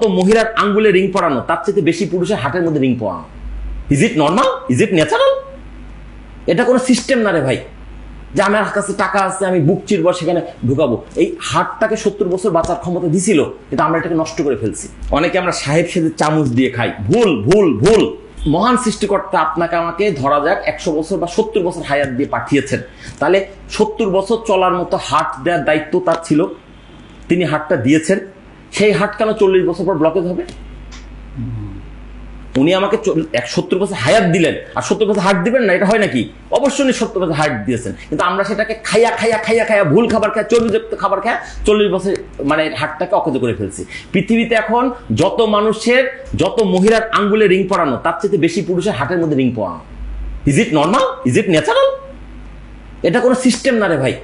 যত মহিলার আঙ্গুলে রিং পরানো তার চেয়ে বেশি পুরুষের হাটের মধ্যে রিং পরানো। Is it normal? Is it natural? এটা কোনো সিস্টেম না রে ভাই, যে আমার কাছে টাকা আছে আমি বুক চিরব সেখানে ঢুকাবো। এই হাটটাকে 70 বছর বাঁচার ক্ষমতা দিছিল, কিন্তু আমরা এটাকে নষ্ট করে ফেলছি। অনেকে আমরা সাহেব সেজে চামচ দিয়ে খাই। ভুল ভুল ভুল। মহান সৃষ্টিকর্তা আপনাকে আমাকে ধরা যাক 100 বছর বা 70 বছর হায়াত দিয়ে পাঠিয়েছেন, তাহলে 70 বছর চলার মতো হাট দেওয়ার দায়িত্ব তার ছিল, তিনি হাটটা দিয়েছেন। সেই হাট কেন 40 বছর পর ব্লকেজ হবে? উনি আমাকে 70 বছর হায়াত দিলেন আর 70 বছর হাট দিবেন না, এটা হয় নাকি? অবশ্যই উনি 70 বছর হায়াত দিয়েছেন, কিন্তু আমরা সেটাকে খাইয়া ভুল খাবার খায়, চর্বিযুক্ত খাবার খায় 40 বছর মানে হাটটাকে অকেজ করে ফেলছি। পৃথিবীতে এখন যত মহিলার আঙ্গুলে রিং পরানো তার চেয়ে বেশি পুরুষের হাটের মধ্যে রিং পরানো। Is it normal? Is it natural? এটা কোনো সিস্টেম না রে ভাই,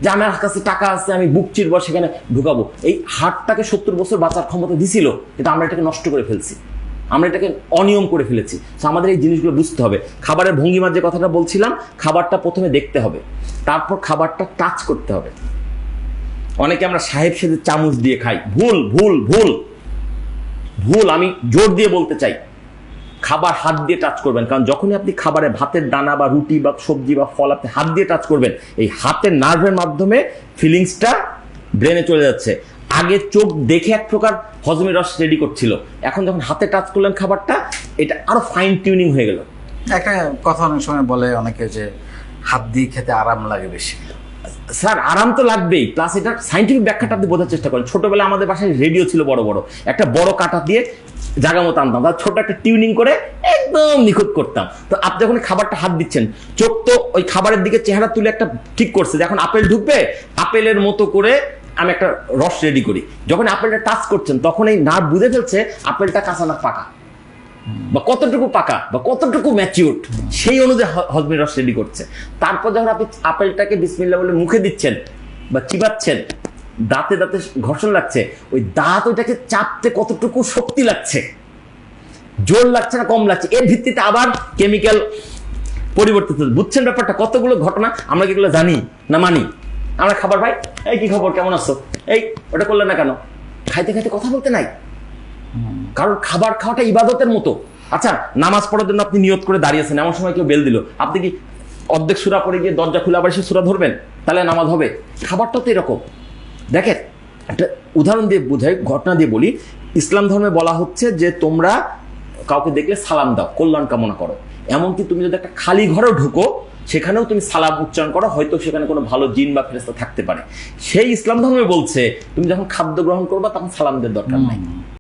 যে আমার কাছে টাকা আছে আমি বুক চিরব সেখানে ঢুকাবো। এই হাটটাকে 70 বছর বাঁচার ক্ষমতা দিছিল, কিন্তু আমরা এটাকে নষ্ট করে ফেলছি, আমরা এটাকে অনিয়ম করে ফেলেছি। আমাদের এই জিনিসগুলো বুঝতে হবে। খাবারের ভঙ্গিমার যে কথাটা বলছিলাম, খাবারটা প্রথমে দেখতে হবে, তারপর খাবারটা টাচ করতে হবে। অনেকে আমরা সাহেব সেজে চামচ দিয়ে খাই। ভুল ভুল ভুল ভুল। আমি জোর দিয়ে বলতে চাই, খাবার হাত দিয়ে টাচ করবেন, কারণ যখনই আপনি খাবারে ভাতের দানা বা রুটি বা সবজি বা ফল আপনি হাত দিয়ে টাচ করবেন, এই হাতের নার্ভের মাধ্যমে ফিলিংসটা ব্রেনে চলে যাচ্ছে। আগে চোখ দেখে এক প্রকার হজমের রস রেডি করছিল, এখন যখন হাতে টাচ করলেন খাবারটা, এটা আরো ফাইন টিউনিং হয়ে গেল। একটা কথা অনেক সময় বলে অনেকে যে হাত দিয়ে খেতে আরাম লাগে বেশি। স্যার আরাম তো লাগবেই, প্লাস এটা সাইন্টিফিক ব্যাখ্যাটা আপনি বোঝার চেষ্টা করেন। ছোটবেলায় আমাদের বাসায় রেডিও ছিল বড় বড়, একটা বড় কাঁটা দিয়ে জায়গা মতো আনতাম, তার ছোট একটা টিউনিং করে একদম নিখুঁত করতাম। তো আপনি যখন খাবারটা হাত দিচ্ছেন, চোখ তো ওই খাবারের দিকে চেহারা তুলে একটা ঠিক করছে যে এখন আপেল ঢুকবে, আপেলের মতো করে আমি একটা রস রেডি করি। যখন আপেলটা টাচ করছেন, তখন এই নার্ভ বুঝে ফেলছে আপেলটা কাঁচা না পাকা, বা কতটুকু পাকা বা কতটুকু ম্যাচিউরড, সেই অনুযায়ী হজমের রস রেডি করছে। তারপর যখন আপনি আপেলটাকে বিসমিল্লাহ বলে মুখে দিচ্ছেন বা চিবাচ্ছেন, দাঁতে দাঁতে ঘর্ষণ লাগছে, ওই দাঁত ওইটাকে চাপতে কতটুকু শক্তি লাগছে, জোর লাগছে না কম লাগছে, এর ভিত্তিতে আবার কেমিক্যাল পরিবর্তিত। বুঝছেন ব্যাপারটা? কতগুলো ঘটনা আমরা কি এগুলো জানি না মানি? আমরা খাবার ভাই, এই কি খবর, কেমন আছো, এই ওটা করলে না কেন, খাইতে খাইতে কথা বলতে নাই। কারণ খাবার খাওয়াটা ইবাদতের মতো। আচ্ছা, নামাজ পড়ার জন্য আপনি নিয়ত করে দাঁড়িয়েছেন, এমন সময় কেউ বেল দিল, আপনি কি অর্ধেক সূরা পড়ে গিয়ে দরজা খুলে আবার সে সূরা ধরবেন? তাহলে নামাজ হবে? খাবারটা তো এরকম। দেখেন, একটা উদাহরণ দিয়ে বোঝাই, ঘটনা দিয়ে বলি। ইসলাম ধর্মে বলা হচ্ছে যে তোমরা কাউকে দেখলে সালাম দাও, কল্যাণ কামনা করো। এমনকি তুমি যদি একটা খালি ঘরেও ঢুকো, সেখানেও তুমি সালাম উচ্চারণ করো, হয়তো সেখানে কোনো ভালো জিন বা ফেরেশতা থাকতে পারে। সেই ইসলাম ধর্মে বলছে তুমি যখন খাদ্য গ্রহণ করবা তখন সালাম দেওয়ার দরকার নাই।